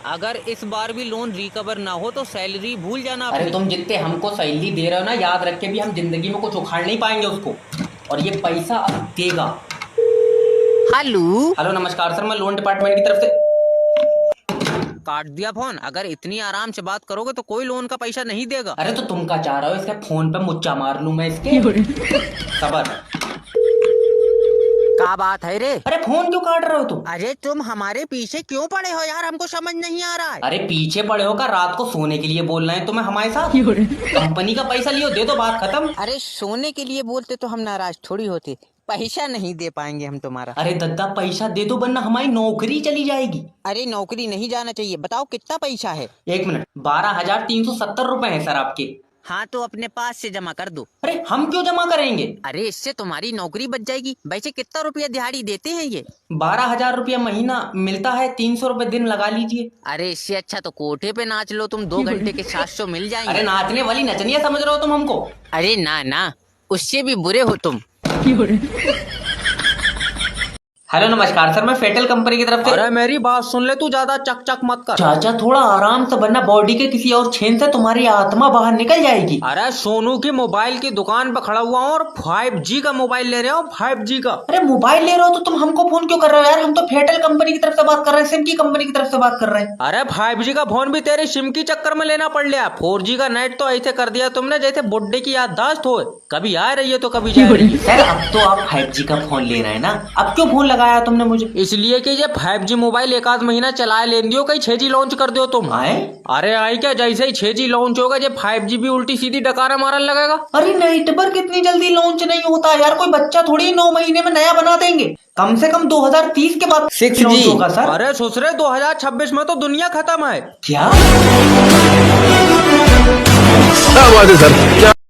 अगर इस बार भी लोन रिकवर ना हो तो सैलरी भूल जाना अरे अपनी। तुम जितने हमको सैलरी दे रहे हो ना, याद रख के भी हम जिंदगी में कुछ उखाड़ नहीं पाएंगे उसको। और ये पैसा अब देगा। हेलो। हेलो नमस्कार सर, मैं लोन डिपार्टमेंट की तरफ से। काट दिया फोन। अगर इतनी आराम से बात करोगे तो कोई लोन का पैसा नहीं देगा। अरे तो तुम क्या चाह रहे हो, इसके फोन पे मुच्चा मार लूं मैं इसके? सबर। क्या बात है रे? अरे फोन क्यों काट रहे हो तुम? अरे तुम हमारे पीछे क्यों पड़े हो यार, हमको समझ नहीं आ रहा है। अरे पीछे पड़े हो का? रात को सोने के लिए बोल रहे हैं तुम्हें हमारे साथ? कंपनी का पैसा लियो, दे दो, बात खत्म। अरे सोने के लिए बोलते तो हम नाराज थोड़ी होते। पैसा नहीं दे पाएंगे हम तुम्हारा। अरे दद्दा पैसा दे दो वरना हमारी नौकरी चली जाएगी। अरे नौकरी नहीं जाना चाहिए। बताओ कितना पैसा है? 1 मिनट, 12,370 रुपए है सर आपके। हाँ तो अपने पास से जमा कर दो। अरे हम क्यों जमा करेंगे? अरे इससे तुम्हारी नौकरी बच जाएगी। वैसे कितना रुपया दिहाड़ी देते हैं ये? 12,000 रुपया महीना मिलता है, 300 रुपए दिन लगा लीजिए। अरे इससे अच्छा तो कोठे पे नाच लो तुम, 2 घंटे के 700 मिल जाएंगे। अरे नाचने वाली नचनिया समझ रहे हो तुम हमको? अरे ना ना, उससे भी बुरे हो तुम। हेलो नमस्कार सर, मैं फेटल कंपनी की तरफ से। अरे मेरी बात सुन ले, तू ज्यादा चक चक मत कर। चाचा थोड़ा आराम से, वरना बॉडी के किसी और छेद से तुम्हारी आत्मा बाहर निकल जाएगी। अरे सोनू की मोबाइल की दुकान पे खड़ा हुआ हूँ और 5G का मोबाइल ले रहा हूँ, 5G का। अरे मोबाइल ले रहे हो तो तुम हमको फोन क्यों कर रहे हो यार? हम तो फेटल कंपनी की तरफ से बात कर रहे हैं, सिम की कंपनी की तरफ से बात कर रहे हैं। अरे 5G का फोन भी तेरे सिम की चक्कर में लेना पड़ लिया। 4G का नेट तो ऐसे कर दिया तुमने जैसे बुड्ढे की याददाश्त हो, कभी आ रही है तो कभी जा रही है। सर अब तो आप 5G का फोन ले रहे हैं ना, अब क्यों फोन लगाया तुमने मुझे? इसलिए कि ये 5G मोबाइल एक आध महीना चलाए लेन दियो, कहीं 6G लॉन्च कर दियो तुम। आए? अरे आई क्या, जैसे ही 6G लॉन्च होगा ये 5G भी उल्टी सीधी डकारा मारन लगेगा। अरे नेटवर्क इतनी जल्दी लॉन्च नहीं होता यार, कोई बच्चा थोड़ी 9 महीने में नया बना देंगे। कम से कम 2030 के बाद 6G लॉन्च होगा सर। अरे ससुरे 2026 में तो दुनिया खत्म है। क्या? क्या बात है सर, क्या